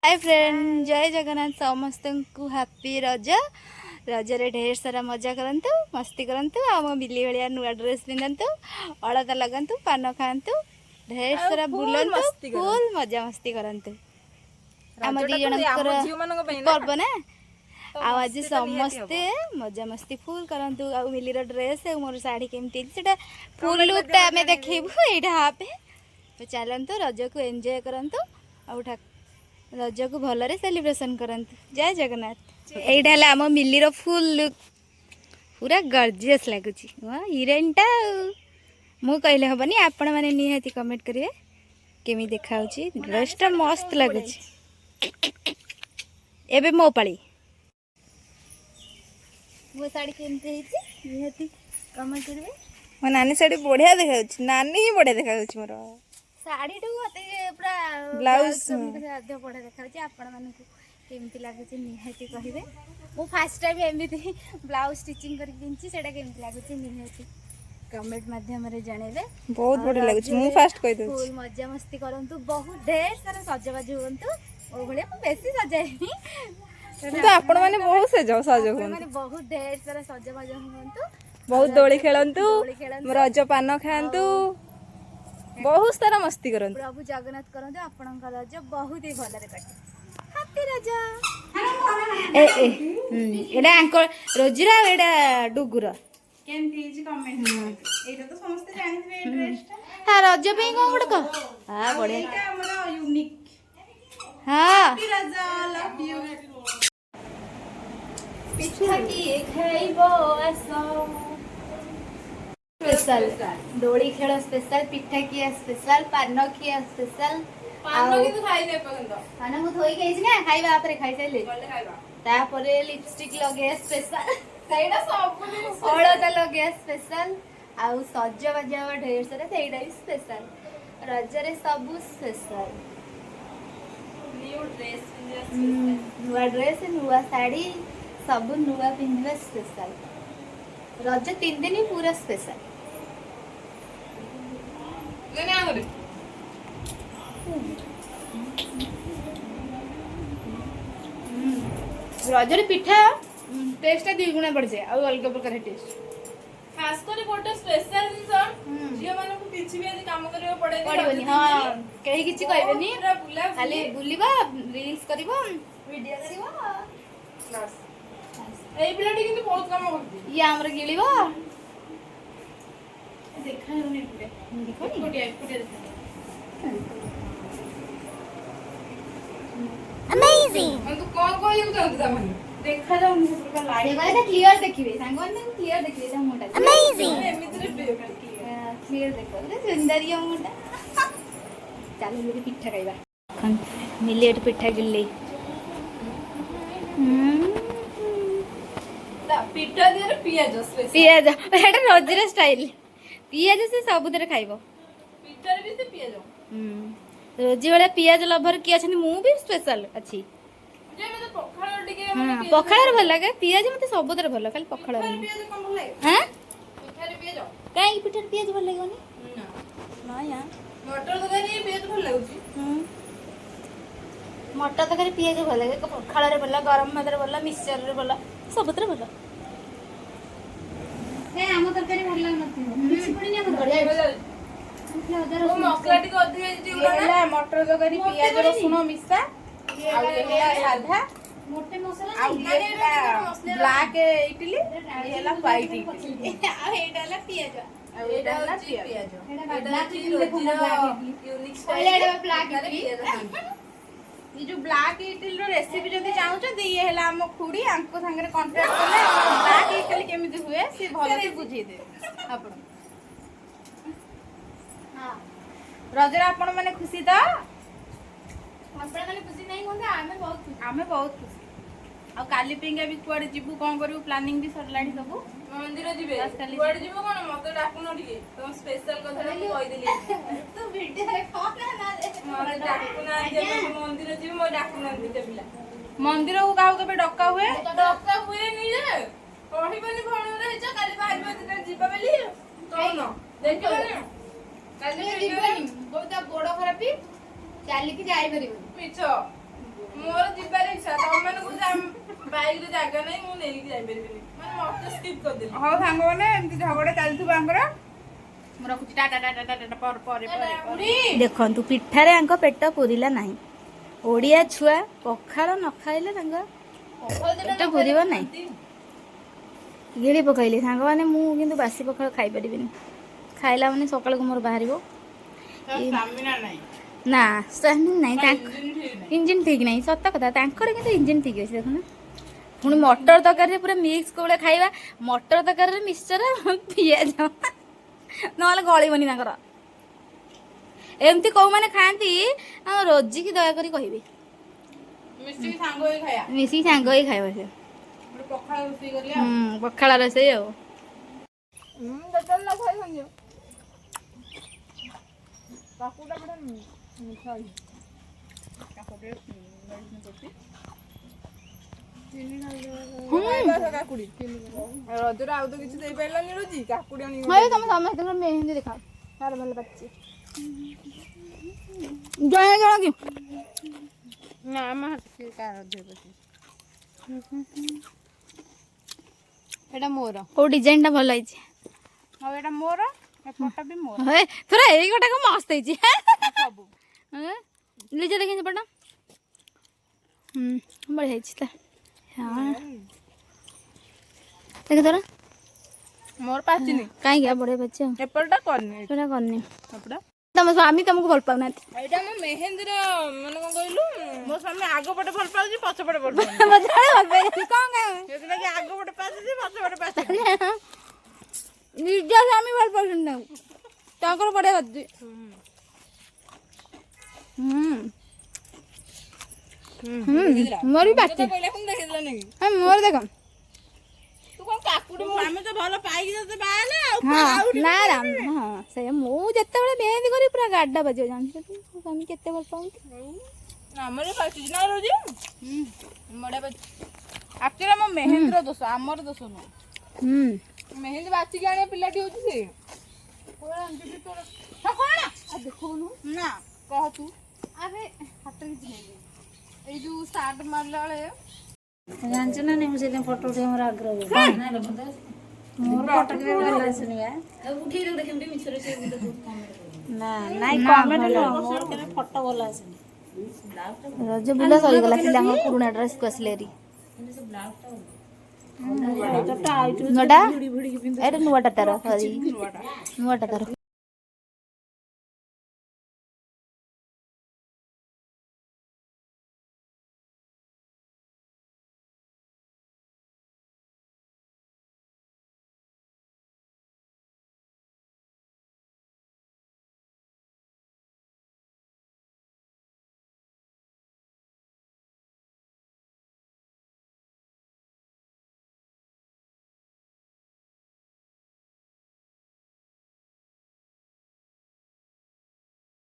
Hi friend, जय जगन्नाथ समस्त को हैप्पी रज। रजरे ढेर सारा मजा करंतु, मस्ती करंतु। आम मिली भाया नुआ ड्रेस पिंधतु, अलता लगंतु, पान खातु, ढेर सारा बुलंतु, फुल मजा मस्ती करंतु। आम दी जनकर पर्व ना आज समस्ते मजा मस्ती फुल करंतु। आ मिली ड्रेस मोर साड़ी केमती सेटा फुल लुक टा हमें देखैबु एटा हापे। तो चलंतु रज को एंजॉय करंतु आ रज को भलरे सेलिब्रेशन करंतु। जय जगन्नाथ। एइटा हला आम मिली रो फुल लुक पूरा गॉर्जियस लागुची। वाह हिरोइन टा मु कहले हबनी, आपण माने निहाती कमेंट करिवे केमी देखाउची। ड्रेस टा मस्त लागुची। एबे मो पाली वो साड़ी केमती हेची निहाती कमेंट करिवे। मो नानी साड़ी बढ़िया देखाउची, नानी ही बढ़िया देखाउची। मोर साड़ी टू मते पूरा ब्लाउज आद्य बढ़िया देखाउची। आपण मानकु केमती लागुची निहाती कहिवे। मु फर्स्ट टाइम एमिति ब्लाउज स्टिचिंग करके दिनची, सेटा केमती लागुची निहाती कमेंट माध्यम रे जणेबे। बहुत बढ़िया लागुची, मु फर्स्ट कहि दउ। फुल मजा मस्ती करंतु, बहुत ढेर सारा सजबाज होंतु। ओ भलिया मु बेसी सजाइनी, तो आपण माने बहुत सजाओ आपण माने बहुत ढेर सारा सजबाज होंतु, बहुत दोली खेलंतु, रज पान खांतु, बहुत सारा मस्ती करंतु। प्रभु जगन्नाथ करंतु आपनक रज बहुत ही भलरे कटे। हैप्पी रज। ए ए एडा अंकल रोजिरा एडा डुगुरा केमती हिज कमेंट एटा तो समस्त जानिबे ड्रेस टा। हां रज पे को गुड को हां बढ़िया एटा हमर यूनिक। हां हैप्पी रज, लव यू। पिठा की खाइबो असो स्पेशल डोली खेल स्पेशल, पिठा किया स्पेशल, पान किया स्पेशल। पान की तो खाइ नै पकंद। पान मु थोई खाइछि ना, खाइबा आपरे खाइ साइले बोले खाइबा। तापरे लिपस्टिक लगे स्पेशल, सेटा सब कुछ हळद लगे स्पेशल, आउ सज बजा ढेर सारा सेटा भी स्पेशल। रजरे सब स्पेशल। न्यू ड्रेस नुआ ड्रेस, नुआ साड़ी, सब नुआ पिंधिबा स्पेशल। रज 3 दिन पूरा स्पेशल। लेने आ गरे रजरे पिठा टेस्ट 2 गुणा बढ़ जाए, और अलग प्रकार टेस्ट। खास कर गोटे स्पेशल दिन झियो माने को किछि भी काम करियो पड़े पड़बनी। हां कहीं किछि कहबेनी, पूरा बुला खाली बुलिबा, रील्स करिबो, वीडियो करिबो बस। एई पिलाटी किंतु बहुत काम करती। ये हमर गिलिबो देखा होने पुरे देखोनी कुटिया देखा अमेजिंग। तू कौन कौन यूज करता था माने देखा जाऊ नहीं पूरा लाइट। देखो एटा क्लियर देखिबे, सांगवन ने क्लियर देखिबे ता मोटा अमेजिंग। एमिति रे क्लियर देखो ले सुंदरिया मोटा। चलो मेरी पिठा खाइबा। खन मिलेट पिठा गिल्ली। पिठा दिएर पियाज स्पेशल। पियाज एटा रोजरे स्टाइल। पियाज से सबुतरे खाइबो। पिठा रे भी से पियाज। रोजी वाला पियाज लभर की अछि, मु भी स्पेशल अछि। जे में तो पखाळ टिके हां पखाळ भल लागे, पियाज मते सबुतरे भल, खाली पखाळ रे पियाज कम भल लागे। हां पिठा रे पियाज काई पिठा रे पियाज भल लागोनी ना ना यार। मटर तरकारी पियाज भल लागुची। मटर तरकारी पियाज भल लागे, पखाळ रे भल, गरम भात रे भल, मिक्सचर रे भल, सबुतरे भल। हे आम तरकारी भल लाग नथि किछि पड़ी नै बढ़िया ओ मसला टिके अधिक हेजी उडा मटर तरकारी पियाज रसुन मिसा आ एला साधा मोटे मसाला आ एला ब्लैक इडली एला व्हाइट इडली आ एडाला पियाज आ एला पियाज एडा ब्लैक इडली देखो ब्लैक इडली यूनिक स्टाइल एडा ब्लैक इडली। ये जो ब्लैक इडली रो रेसिपी जदी चाहउछ ये हेला हम खुडी आंको संगे कांटेक्ट करले ब्लैक इडली केमिति हुए से भलसे बुझी दे आपण। हां रजरा आपण माने खुशी त आपण माने खुशी नहीं होंदा, आमे बहुत खुशी। आ काली पिंगा भी कुआडे जिबु कोन करू प्लानिंग भी सरलाडी सबु मंदिर जिबे कुआडे जिबु कोन मते डाकुनो टिके तुम स्पेशल कथा मु कहि देली तू वीडियो रे कोन ना रे मते डाकुना जे मंदिर जिबु मो डाकुना दिते पिला मंदिर को काहू कबे डक्का हुए नी जे कहिबनी भण रे हेच काली बाहर बते जिबा बेली कोन देखबनी काली जिबनी बहुत बड़ खराबी चाली की जाई परिबो मिछ ବାଇକ୍ ରେ ଜାଗା ନାହିଁ ମୁଁ ନେଇକି ଯାଇପାରିବିନି ମାନେ ମତେ ସ୍କିପ୍ କରିଦେଲି। ହଉ ସାଙ୍ଗମାନେ ଏମିତି ଝଗଡ଼ା ଚାଲିଥିବ ଆଙ୍କର। ମୁଁ ରଖୁଛି ଟାଟା ଟାଟା ଟାଟା ପରେ ପରେ ପରେ। ଦେଖନ୍ତୁ ପିଠାରେ ଆଙ୍କ ପେଟ ପୁରିଲା ନାହିଁ। ଓଡ଼ିଆ ଛୁଆ ପଖାଳ ନ ଖାଇଲେ ତାଙ୍କ ପେଟ ପୁରିବ ନାହିଁ। ଗିଳି ପକାଇଲି ସାଙ୍ଗମାନେ, ମୁଁ କିନ୍ତୁ ବାସି ପଖାଳ ଖାଇପାରିବିନି। ଖାଇଲା ମାନେ ସକାଳକୁ ମୋର ବାହାରିବ। ସ୍ଟାମିନା ନାହିଁ। ନା ସ୍ୱାମୀ ନାହିଁ, ତାଙ୍କ ଇଞ୍ଜିନ୍ ଠିକ୍ ନାହିଁ। ଇଞ୍ଜିନ୍ ଠିକ୍ ନାହିଁ। ସତ କଥା, ତାଙ୍କର କିନ୍ତୁ ଇଞ୍ଜିନ୍ ଠିକ୍ ଅଛି ଦେଖୁନ। ପୁଣି ମଟର ତରକାରୀରେ ପୁରା ମିକ୍ସ କୋଉଭଳିଆ ଖାଇବା। ମଟର ତରକାରୀରେ ମିକ୍ସଚର ପିଆଜ ନହେଲେ ଗଳିବନି ତାଙ୍କର। ଏମିତି କୋଉମାନେ ଖାଆନ୍ତି ଆମ ରୋଜିକି ଦୟାକରି କହିବେ। ମିଶିକି ସାଙ୍ଗ ହେଇ ଖାଇବା। ମିଶିକି ସାଙ୍ଗ ହେଇ ଖାଇବା ସେ। ଗୋଟେ ପଖାଳ ରୋଷେଇ କରିବା। ପଖାଳ ରୋଷେଇ ଆଉ। ଯେତେବେଳେ ନ ଖାଇ ସଞ୍ଜ କାକୁଟା ବଢ଼ିଆ ମିଠା ଅଛି। କାକୁଡ଼ି ମେଡ଼ିସିନ କରୁଛି। କାକୁଡ଼ି ରଜରେ ଆଉ ତ କିଛି ଦେଇପାରିଲାନି ରୋଜି। କାକୁଡ଼ି ଆଣି ହଁ ତମେ ସମସ୍ତଙ୍କର ମେହେନ୍ଦି ଦେଖାଅ। ତାର ଭଲ ପାଚିଛି। ଜଣ ଜଣ କି ନା ଆମ ହାତ କାହାର ଅଧିକ ପଚିଛି। ଏଇଟା ମୋର। କୋଉ ଡିଜାଇନଟା ଭଲ ହେଇଛି? ଆଉ ଏଇଟା ମୋର, ଏପଟଟା ବି ମୋର। ହେ ତୋର ଏଇ ଗୋଟାକ ମସ୍ତ ହେଇଛି। ସବୁ ଲିଜା ଦେଖି ସେପଟ। ବଢ଼ିଆ ହେଇଛି ତା। ହଁ ଦେଖ ତୋର ମୋର ପାଚିନି। କାହିଁକି ବଢ଼ିଆ ପାଚିଛି ଆଉ। ଏପଟଟା କରିନି। ସେଇଟା କରିନି। ଏପଟା ତମ ସ୍ୱାମୀ ତମକୁ ଭଲ ପାଉନାହାନ୍ତି। ଏଇଟା ମୋ ମେହେନ୍ଦୀର ମାନେ କଣ କହିଲୁ, ମୋ ସ୍ୱାମୀ ଆଗ ପଟେ ଭଲ ପାଉଛି, ପଛ ପଟେ ଭଲ ପାଉଛି। ସେଥିଲାଗି ଆଗ ପଟେ ପାଚୁଛି, ପଛ ପଟେ ପାଚୁଛି। ନିଜ ସ୍ୱାମୀ ଭଲ ପାଉଛନ୍ତି ତାଙ୍କୁ। ତାଙ୍କର ବଢ଼ିଆ ପାଚୁଛି। ମୋର ବି ପାଚୁଛି। ମୋର ଦେଖ ତୁ କଣ କାକୁଡ଼ି ଆମେ ତ ଭଲ ପାଇକି ତତେ ବାହାହେଲେ ଆଉ। ନା ହଁ ସେ ମୁଁ ଯେତେବେଳେ ମେହେନ୍ଦି କରି ପୁରା ଗାଡା ବାଜିବ ଜାଣିଛୁ ସ୍ୱାମୀ କେତେ ଭଲ ପାଆନ୍ତି। ଆମର ପାଚୁଛି ନା ରୋଜି। ବଢ଼ିଆ ପାଚୁଛି। ଆକ୍ଚୁଆଲି ଆମ ମେହେନ୍ଦୀର ଦୋଷ, ଆମର ଦୋଷ ନୁହଁ। ମେହେନ୍ଦୀ ବାଚିକି ଆଣିବା ପିଲାଟି ହଉଛି ସେ। ଦେଖୁନୁ ନା କହ ତୁ। ଆରେ ହାତ କିଛି ନାହିଁ। ଏଇ ଯୋଉ ସାର୍ଟ ମାରିଲା ବେଳେ ଜାଣିଛୁ ନା ନାଇଁ, ମୁଁ ସେଇଥିପାଇଁ ଫଟୋ ଉଠେଇ ମୋର ଆଗ୍ରହ। ମୋର ଫଟୋ କେବେ ଭଲ ଆସୁନି ବା। ନା ନାଇଁ କମେଣ୍ଟ ନୁହଁ, ମୋର କେବେ ଫଟୋ ଭଲ ଆସୁନି। ରଜ ବୁଲା ସରିଗଲା, ପିଲାଙ୍କ ପୁରୁଣା ଡ୍ରେସକୁ ଆସିଲେ ହେରି। ନୂଆଟା ଏଇଟା ନୂଆଟା ତାର ନୂଆଟା ତାର।